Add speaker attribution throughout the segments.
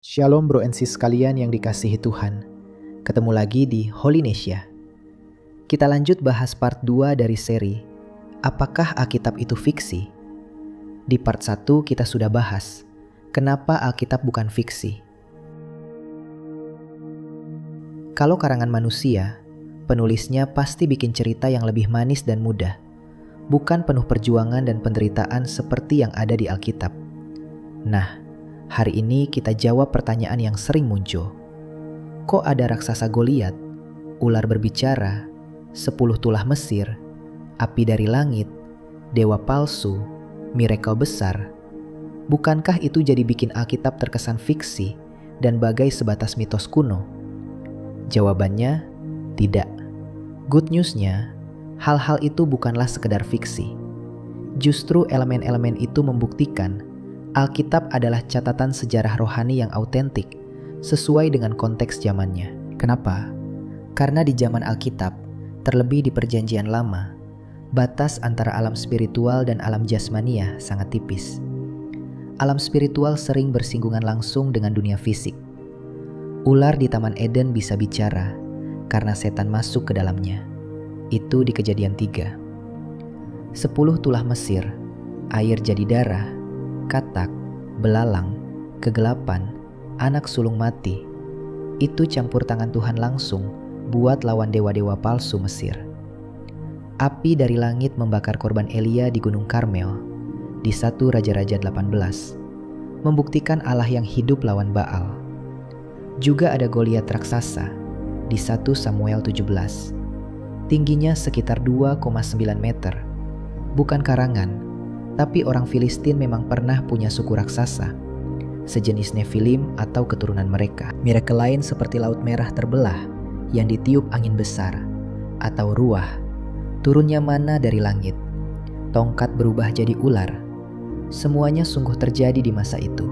Speaker 1: Shalom bro and sis sekalian yang dikasihi Tuhan. Ketemu lagi di Holynesia. Kita lanjut bahas part 2 dari seri Apakah Alkitab itu fiksi? Di part 1 kita sudah bahas kenapa Alkitab bukan fiksi. Kalau karangan manusia, penulisnya pasti bikin cerita yang lebih manis dan mudah, bukan penuh perjuangan dan penderitaan seperti yang ada di Alkitab. Nah, hari ini kita jawab pertanyaan yang sering muncul. Kok ada raksasa Goliat, ular berbicara, 10 tulah Mesir, api dari langit, dewa palsu, miracle besar? Bukankah itu jadi bikin Alkitab terkesan fiksi dan bagai sebatas mitos kuno? Jawabannya, tidak. Good news-nya, hal-hal itu bukanlah sekedar fiksi. Justru elemen-elemen itu membuktikan Alkitab adalah catatan sejarah rohani yang autentik, sesuai dengan konteks zamannya. Kenapa? Karena di zaman Alkitab, terlebih di Perjanjian Lama, batas antara alam spiritual dan alam jasmania sangat tipis. Alam spiritual sering bersinggungan langsung dengan dunia fisik. Ular di Taman Eden bisa bicara, karena setan masuk ke dalamnya. Itu di Kejadian 3. 10 tulah Mesir, air jadi darah, katak, belalang, kegelapan, anak sulung mati. Itu campur tangan Tuhan langsung buat lawan dewa-dewa palsu Mesir. Api dari langit membakar korban Elia di Gunung Karmel di 1 Raja-Raja 18, membuktikan Allah yang hidup lawan Baal. Juga ada Goliat raksasa di 1 Samuel 17. Tingginya sekitar 2,9 meter. Bukan karangan, tapi orang Filistin memang pernah punya suku raksasa, sejenis Nephilim atau keturunan mereka. Miracle lain seperti Laut Merah terbelah yang ditiup angin besar, atau ruah, turunnya mana dari langit, tongkat berubah jadi ular. Semuanya sungguh terjadi di masa itu,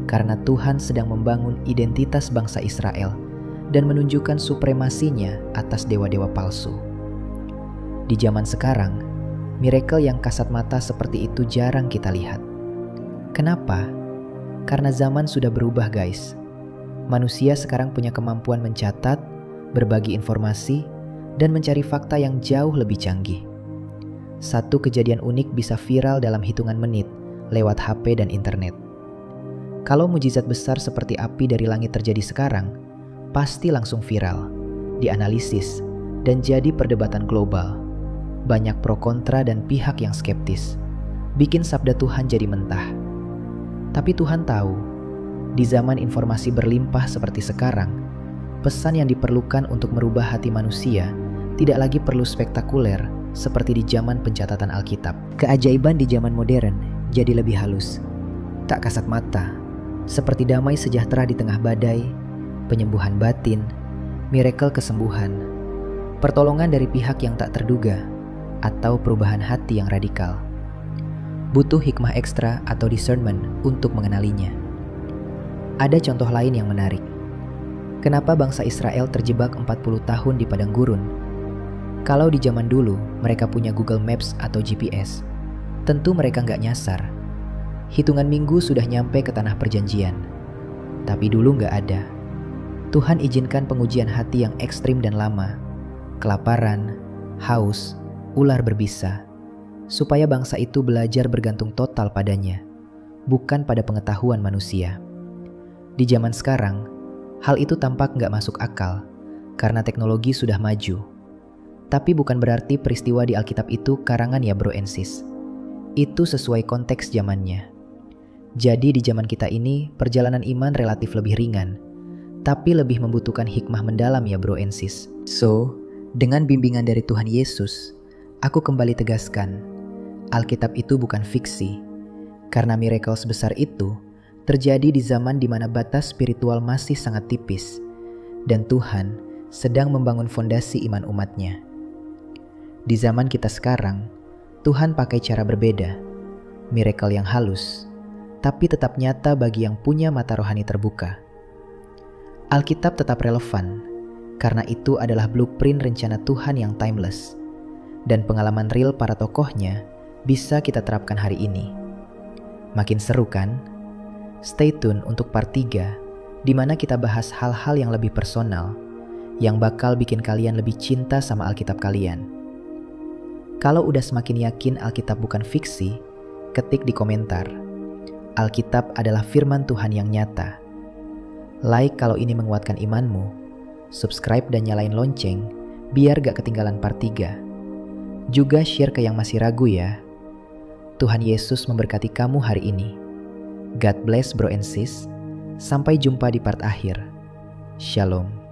Speaker 1: karena Tuhan sedang membangun identitas bangsa Israel dan menunjukkan supremasinya atas dewa-dewa palsu. Di zaman sekarang, miracle yang kasat mata seperti itu jarang kita lihat. Kenapa? Karena zaman sudah berubah, guys. Manusia sekarang punya kemampuan mencatat, berbagi informasi, dan mencari fakta yang jauh lebih canggih. Satu kejadian unik bisa viral dalam hitungan menit lewat HP dan internet. Kalau mujizat besar seperti api dari langit terjadi sekarang, pasti langsung viral, dianalisis, dan jadi perdebatan global. Banyak pro kontra dan pihak yang skeptis, bikin sabda Tuhan jadi mentah. Tapi Tuhan tahu, di zaman informasi berlimpah seperti sekarang, pesan yang diperlukan untuk merubah hati manusia tidak lagi perlu spektakuler seperti di zaman pencatatan Alkitab. Keajaiban di zaman modern jadi lebih halus, tak kasat mata, seperti damai sejahtera di tengah badai, penyembuhan batin, miracle kesembuhan, pertolongan dari pihak yang tak terduga, atau perubahan hati yang radikal. Butuh hikmah ekstra atau discernment untuk mengenalinya. Ada contoh lain yang menarik. Kenapa bangsa Israel terjebak 40 tahun di padang gurun? Kalau di zaman dulu mereka punya Google Maps atau GPS, tentu mereka nggak nyasar. Hitungan minggu sudah nyampe ke tanah perjanjian. Tapi dulu nggak ada. Tuhan izinkan pengujian hati yang ekstrim dan lama, kelaparan, haus, ular berbisa, supaya bangsa itu belajar bergantung total padanya, bukan pada pengetahuan manusia. Di zaman sekarang, hal itu tampak nggak masuk akal, karena teknologi sudah maju. Tapi bukan berarti peristiwa di Alkitab itu karangan ya bro and sis. Itu sesuai konteks zamannya. Jadi di zaman kita ini, perjalanan iman relatif lebih ringan, tapi lebih membutuhkan hikmah mendalam ya bro and sis. So, dengan bimbingan dari Tuhan Yesus, aku kembali tegaskan, Alkitab itu bukan fiksi, karena miracle sebesar itu terjadi di zaman di mana batas spiritual masih sangat tipis, dan Tuhan sedang membangun fondasi iman umatnya. Di zaman kita sekarang, Tuhan pakai cara berbeda, miracle yang halus, tapi tetap nyata bagi yang punya mata rohani terbuka. Alkitab tetap relevan, karena itu adalah blueprint rencana Tuhan yang timeless, dan pengalaman real para tokohnya bisa kita terapkan hari ini. Makin seru kan? Stay tune untuk part 3 di mana kita bahas hal-hal yang lebih personal, yang bakal bikin kalian lebih cinta sama Alkitab kalian. Kalau udah semakin yakin Alkitab bukan fiksi, ketik di komentar, Alkitab adalah firman Tuhan yang nyata. Like kalau ini menguatkan imanmu, subscribe dan nyalain lonceng, biar gak ketinggalan part 3. Juga share ke yang masih ragu ya. Tuhan Yesus memberkati kamu hari ini. God bless bro and sis. Sampai jumpa di part akhir. Shalom.